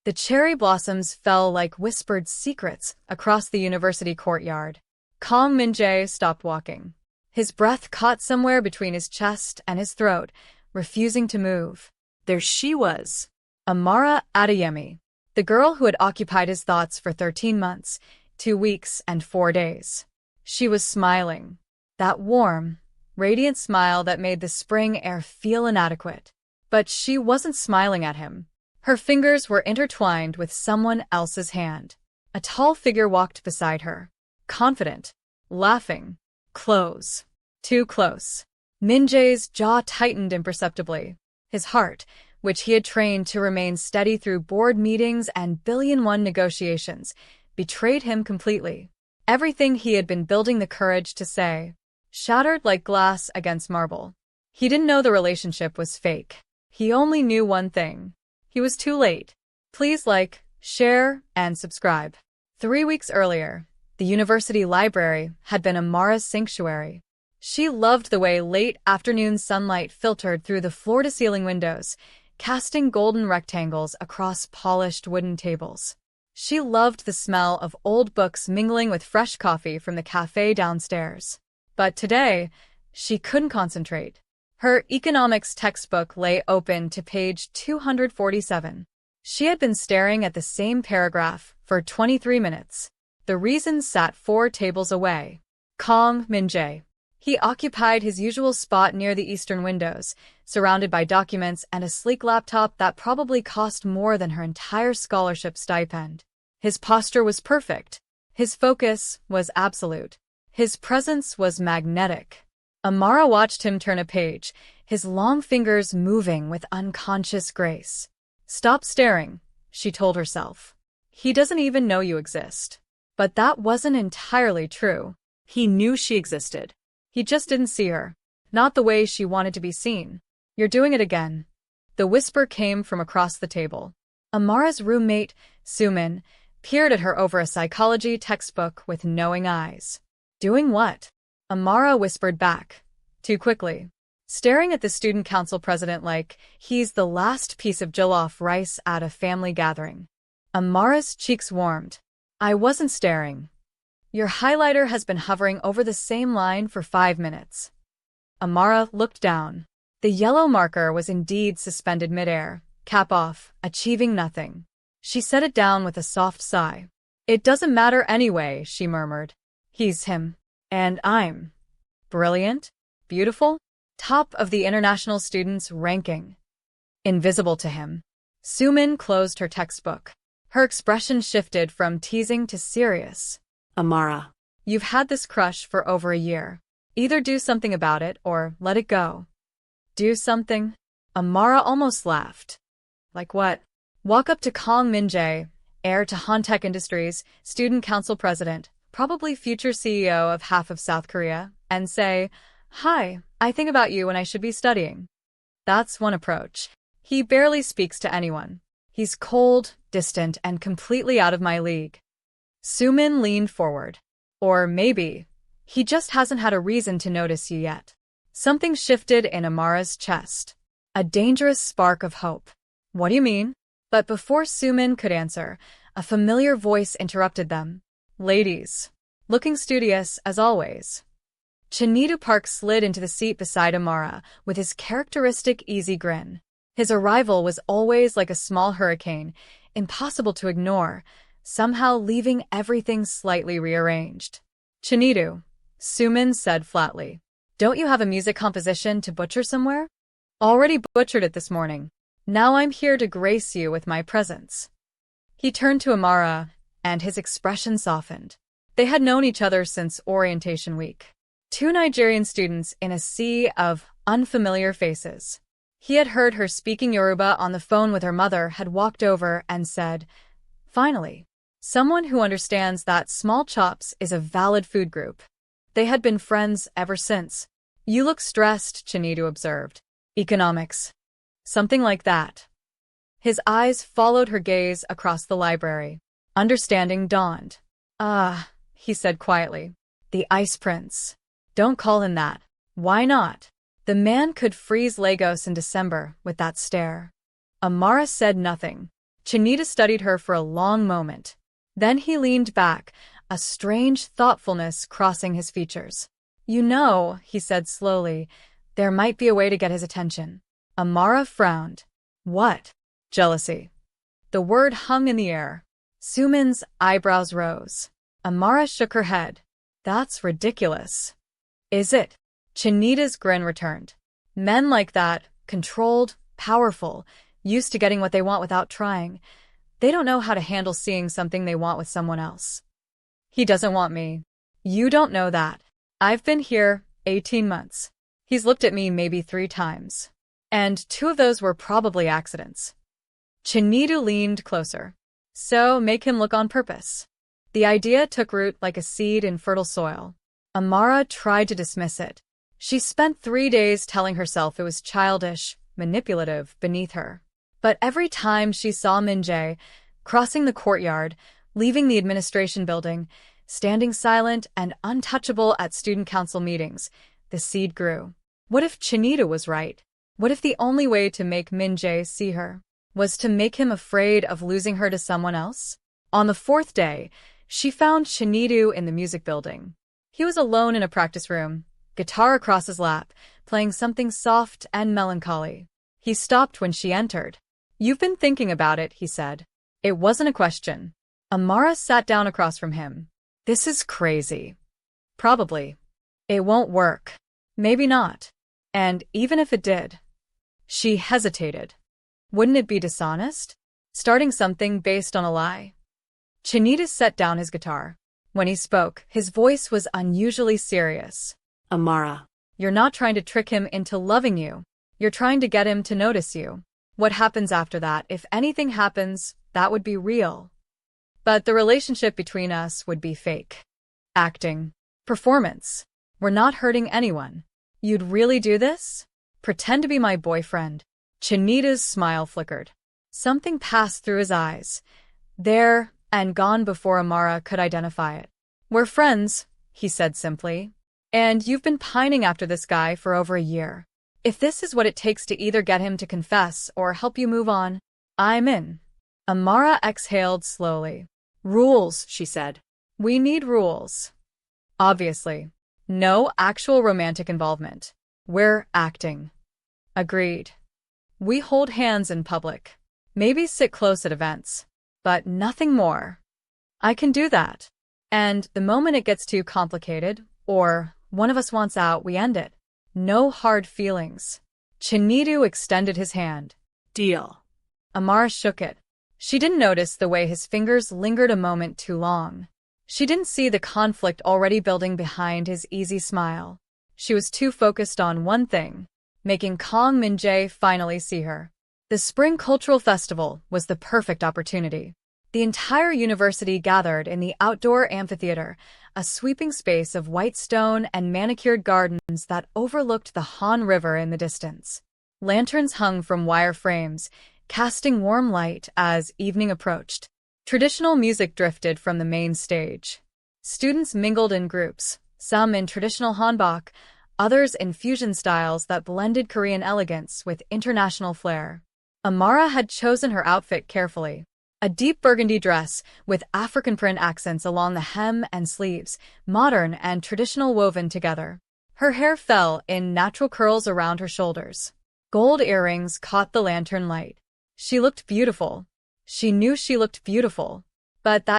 The cherry blossoms fell like whispered secrets across the university courtyard. Kang Min-jae stopped walking. His breath caught somewhere between his chest and his throat, refusing to move. There she was. Amara Adeyemi, the girl who had occupied his thoughts for 13 months, 2 weeks and 4 days. She was smiling. That warm, radiant smile that made the spring air feel inadequate. But she wasn't smiling at him. Her fingers were intertwined with someone else's hand. A tall figure walked beside her. Confident. Laughing. Close. Too close. Min-jae's jaw tightened imperceptibly. His heart, which he had trained to remain steady through board meetings and billion-won negotiations, betrayed him completely. Everything he had been building the courage to say, shattered like glass against marble. He didn't know the relationship was fake. He only knew one thing. He was too late. Please like, share, and subscribe. 3 weeks earlier, the university library had been Amara's sanctuary. She loved the way late afternoon sunlight filtered through the floor-to-ceiling windows, casting golden rectangles across polished wooden tables. She loved the smell of old books mingling with fresh coffee from the cafe downstairs. But today, she couldn't concentrate. Her economics textbook lay open to page 247. She had been staring at the same paragraph for 23 minutes. The reason sat 4 tables away. Kang Min-jae. He occupied his usual spot near the eastern windows, surrounded by documents and a sleek laptop that probably cost more than her entire scholarship stipend. His posture was perfect. His focus was absolute. His presence was magnetic. Amara watched him turn a page, his long fingers moving with unconscious grace. Stop staring, she told herself. He doesn't even know you exist. But that wasn't entirely true. He knew she existed. He just didn't see her. Not the way she wanted to be seen. You're doing it again. The whisper came from across the table. Amara's roommate, Sumin, peered at her over a psychology textbook with knowing eyes. Doing what? Amara whispered back. Too quickly. Staring at the student council president like he's the last piece of jollof rice at a family gathering. Amara's cheeks warmed. I wasn't staring. Your highlighter has been hovering over the same line for 5 minutes. Amara looked down. The yellow marker was indeed suspended midair, cap off, achieving nothing. She set it down with a soft sigh. It doesn't matter anyway, she murmured. He's him. And I'm brilliant, beautiful, top of the international students' ranking. Invisible to him. Sumin closed her textbook. Her expression shifted from teasing to serious. Amara. You've had this crush for over a year. Either do something about it or let it go. Do something? Amara almost laughed. Like what? Walk up to Kang Min-jae, heir to Hantech Industries, student council president, probably future CEO of half of South Korea, and say, "Hi, I think about you when I should be studying." That's one approach. He barely speaks to anyone. He's cold, distant, and completely out of my league. Sumin leaned forward. Or maybe, he just hasn't had a reason to notice you yet. Something shifted in Amara's chest. A dangerous spark of hope. What do you mean? But before Sumin could answer, a familiar voice interrupted them. Ladies. Looking studious as always. Chinidu Park slid into the seat beside Amara with his characteristic easy grin. His arrival was always like a small hurricane, impossible to ignore, somehow leaving everything slightly rearranged. Chinidu, Sumin said flatly. Don't you have a music composition to butcher somewhere? Already butchered it this morning. Now I'm here to grace you with my presence. He turned to Amara, and his expression softened. They had known each other since orientation week. 2 Nigerian students in a sea of unfamiliar faces. He had heard her speaking Yoruba on the phone with her mother, had walked over and said, finally, someone who understands that small chops is a valid food group. They had been friends ever since. You look stressed, Chinidu observed. Economics. Something like that. His eyes followed her gaze across the library. Understanding dawned. Ah, he said quietly. The Ice Prince. Don't call him that. Why not? The man could freeze Lagos in December with that stare. Amara said nothing. Chinita studied her for a long moment. Then he leaned back, a strange thoughtfulness crossing his features. "You know," he said slowly, "there might be a way to get his attention." Amara frowned. "What?" "Jealousy." The word hung in the air. Sumin's eyebrows rose. Amara shook her head. "That's ridiculous." "Is it?" Chinita's grin returned. "Men like that, controlled, powerful, used to getting what they want without trying. They don't know how to handle seeing something they want with someone else." "He doesn't want me." "You don't know that. I've been here 18 months. He's looked at me maybe 3 times. And 2 of those were probably accidents." Chinita leaned closer. "So make him look on purpose." The idea took root like a seed in fertile soil. Amara tried to dismiss it. She spent 3 days telling herself it was childish, manipulative, beneath her. But every time she saw Min-jae, crossing the courtyard, leaving the administration building, standing silent and untouchable at student council meetings, the seed grew. What if Chinita was right? What if the only way to make Min-jae see her was to make him afraid of losing her to someone else? On the 4th day, she found Chinita in the music building. He was alone in a practice room, guitar across his lap, playing something soft and melancholy. He stopped when she entered. "You've been thinking about it," he said. It wasn't a question. Amara sat down across from him. "This is crazy." "Probably. It won't work." "Maybe not. And even if it did." She hesitated. "Wouldn't it be dishonest? Starting something based on a lie?" Chinita set down his guitar. When he spoke, his voice was unusually serious. "Amara, "You're not trying to trick him into loving you. You're trying to get him to notice you. What happens after that, if anything happens, that would be real. But the relationship between us would be fake. Acting. Performance. We're not hurting anyone. You'd really do this? Pretend to be my boyfriend?" Chinita's smile flickered. Something passed through his eyes. There and gone before Amara could identify it. "We're friends," he said simply. "And you've been pining after this guy for over a year. If this is what it takes to either get him to confess or help you move on, I'm in." Amara exhaled slowly. "Rules," she said. "We need rules." "Obviously. No actual romantic involvement. We're acting." "Agreed. We hold hands in public. Maybe sit close at events. But nothing more." "I can do that. And the moment it gets too complicated, or one of us wants out, we end it. No hard feelings." Chinita extended his hand. "Deal." Amara shook it. She didn't notice the way his fingers lingered a moment too long. She didn't see the conflict already building behind his easy smile. She was too focused on one thing, making Kang Min-jae finally see her. The Spring Cultural Festival was the perfect opportunity. The entire university gathered in the outdoor amphitheater, a sweeping space of white stone and manicured gardens that overlooked the Han River in the distance. Lanterns hung from wire frames, casting warm light as evening approached. Traditional music drifted from the main stage. Students mingled in groups, some in traditional hanbok, others in fusion styles that blended Korean elegance with international flair. Amara had chosen her outfit carefully. A deep burgundy dress with African print accents along the hem and sleeves, modern and traditional woven together. Her hair fell in natural curls around her shoulders. Gold earrings caught the lantern light. She looked beautiful. She knew she looked beautiful. But that